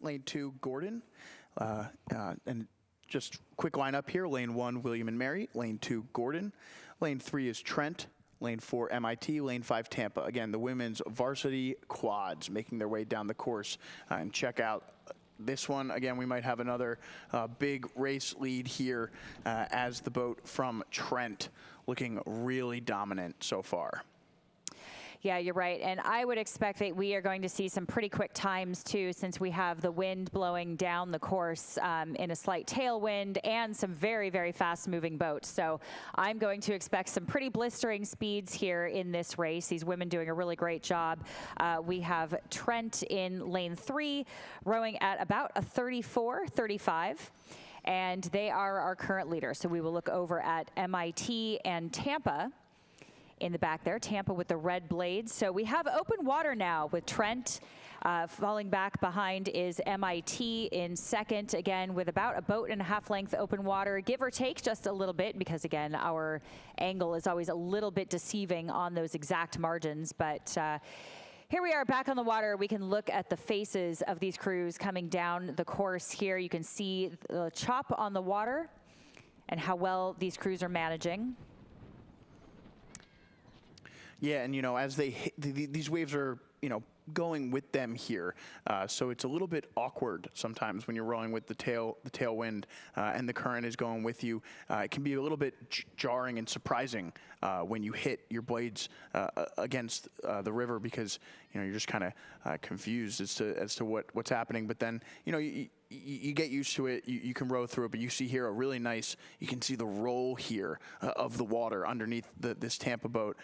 lane 2, Gordon. And just quick lineup here. Lane 1, William and Mary. Lane 2, Gordon. Lane 3 is Trent. Lane 4, MIT. Lane 5, Tampa. Again, the women's varsity quads making their way down the course. And check out this one. Again, we might have another big race lead here as the boat from Trent looking really dominant so far. Yeah, you're right. And I would expect that we are going to see some pretty quick times, too, since we have the wind blowing down the course in a slight tailwind and some very, very fast-moving boats. So I'm going to expect some pretty blistering speeds here in this race. These women doing a really great job. We have Trent in lane 3, rowing at about a 34, 35. And they are our current leader. So we will look over at MIT and Tampa in the back there. Tampa with the red blades. So we have open water now with Trent. Falling back behind is MIT in second, again with about a boat and a half length open water, give or take just a little bit, because again our angle is always a little bit deceiving on those exact margins. But here we are back on the water. We can look at the faces of these crews coming down the course here. You can see the chop on the water and how well these crews are managing. Yeah, and as they hit, these waves are, going with them here. So it's a little bit awkward sometimes when you're rowing with the tailwind and the current is going with you. It can be a little bit jarring and surprising when you hit your blades against the river, because you're just kind of confused as to what's happening. But then you get used to it. You can row through it. But you see here a really nice. You can see the roll here of the water underneath this Tampa boat.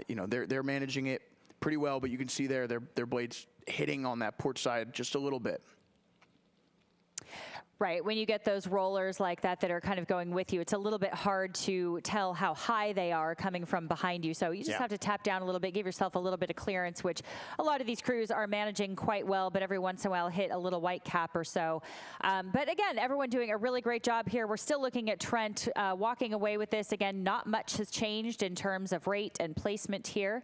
They're managing it pretty well, but you can see their blades hitting on that port side just a little bit. Right, when you get those rollers like that are kind of going with you, it's a little bit hard to tell how high they are coming from behind you. So you just have to tap down a little bit, give yourself a little bit of clearance, which a lot of these crews are managing quite well, but every once in a while hit a little white cap or so. But again, everyone doing a really great job here. We're still looking at Trent walking away with this. Again, not much has changed in terms of rate and placement here.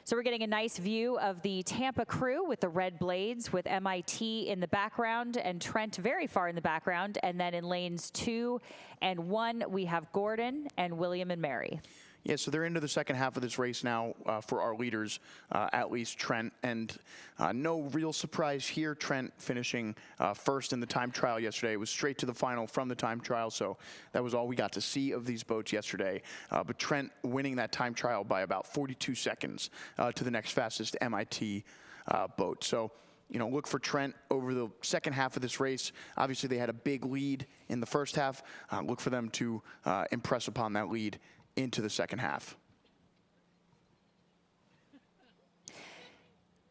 So we're getting a nice view of the Tampa crew with the red blades, with MIT in the background and Trent very far in the background. And then in lanes 2 and 1, we have Gordon and William and Mary. Yeah, so they're into the second half of this race now for our leaders, at least Trent. And no real surprise here. Trent finishing first in the time trial yesterday. It was straight to the final from the time trial, so that was all we got to see of these boats yesterday. But Trent winning that time trial by about 42 seconds to the next fastest MIT boat. So, look for Trent over the second half of this race. Obviously, they had a big lead in the first half. Look for them to impress upon that lead into the second half.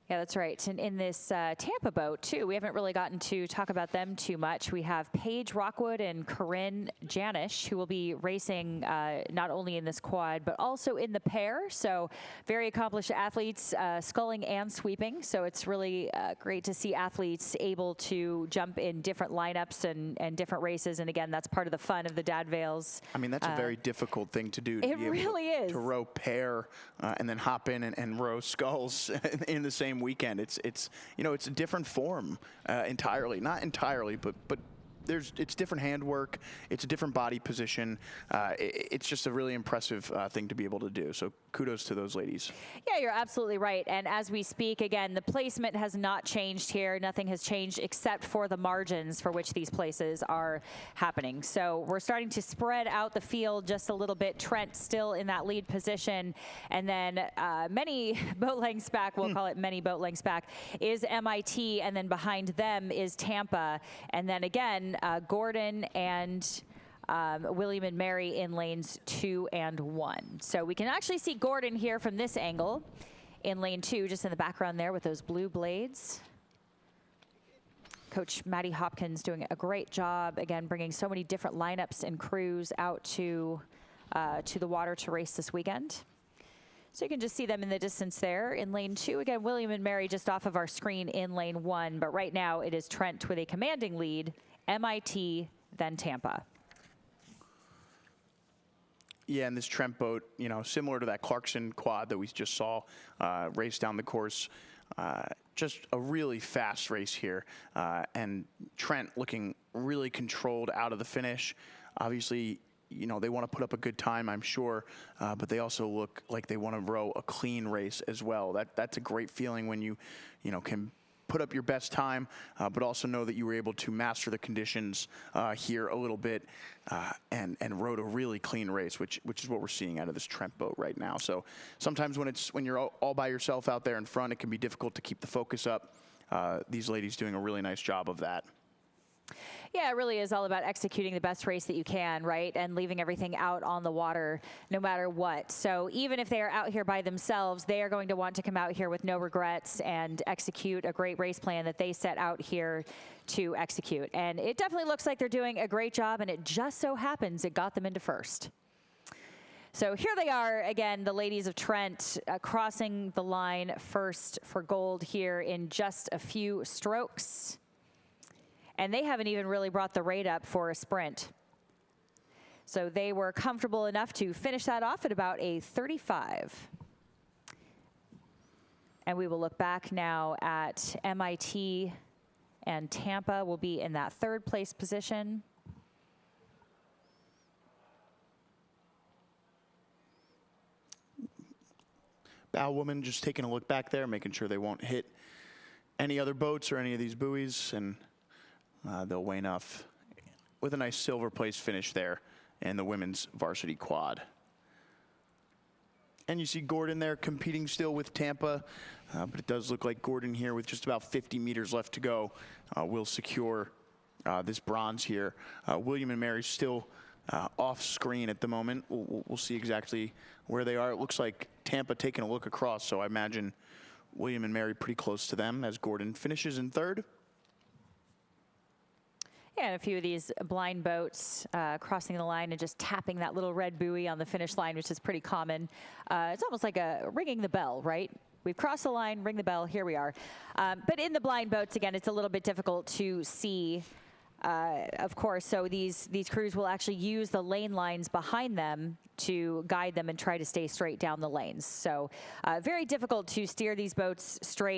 Yeah, that's right. And in this Tampa boat, too, we haven't really gotten to talk about them too much. We have Paige Rockwood and Corinne Janish, who will be racing not only in this quad, but also in the pair. So very accomplished athletes, sculling and sweeping. So it's really great to see athletes able to jump in different lineups and different races. And again, that's part of the fun of the Dad Vails. I mean, that's a very difficult thing to do. It really is. To row pair and then hop in and row sculls in the same weekend. It's a different form entirely, not entirely, but it's different handwork. It's a different body position. It's just a really impressive thing to be able to do. So kudos to those ladies. Yeah, you're absolutely right. And as we speak, again, the placement has not changed here. Nothing has changed except for the margins for which these places are happening. So we're starting to spread out the field just a little bit. Trent still in that lead position. And then many boat lengths back, we'll call it many boat lengths back, is MIT. And then behind them is Tampa. And then again, Gordon and William and Mary in lanes 2 and 1. So we can actually see Gordon here from this angle in lane 2, just in the background there with those blue blades. Coach Maddie Hopkins doing a great job, again, bringing so many different lineups and crews out to the water to race this weekend. So you can just see them in the distance there in lane 2. Again, William and Mary just off of our screen in lane 1, but right now it is Trent with a commanding lead, MIT, then Tampa. Yeah, and this Trent boat, similar to that Clarkson quad that we just saw race down the course, just a really fast race here. And Trent looking really controlled out of the finish. Obviously, they want to put up a good time, I'm sure, but they also look like they want to row a clean race as well. That's a great feeling when you can put up your best time, but also know that you were able to master the conditions here a little bit and rode a really clean race, which is what we're seeing out of this Trent boat right now. So sometimes when you're all by yourself out there in front, it can be difficult to keep the focus up. These ladies doing a really nice job of that. Yeah, it really is all about executing the best race that you can, right? And leaving everything out on the water no matter what. So even if they are out here by themselves, they are going to want to come out here with no regrets and execute a great race plan that they set out here to execute. And it definitely looks like they're doing a great job, and it just so happens it got them into first. So here they are again, the ladies of Trent, crossing the line first for gold here in just a few strokes. And they haven't even really brought the rate up for a sprint. So they were comfortable enough to finish that off at about a 35. And we will look back now at MIT, and Tampa will be in that third place position. Bow woman just taking a look back there, making sure they won't hit any other boats or any of these buoys, and they'll weigh enough with a nice silver place finish there in the women's varsity quad. And you see Gordon there competing still with Tampa, but it does look like Gordon here with just about 50 meters left to go will secure this bronze here. William and Mary still off screen at the moment. We'll see exactly where they are. It looks like Tampa taking a look across, so I imagine William and Mary pretty close to them as Gordon finishes in third. And a few of these blind boats crossing the line and just tapping that little red buoy on the finish line, which is pretty common. It's almost like a ringing the bell, right? We've crossed the line, ring the bell, here we are. But in the blind boats, again, it's a little bit difficult to see, of course. So these crews will actually use the lane lines behind them to guide them and try to stay straight down the lanes. So very difficult to steer these boats straight.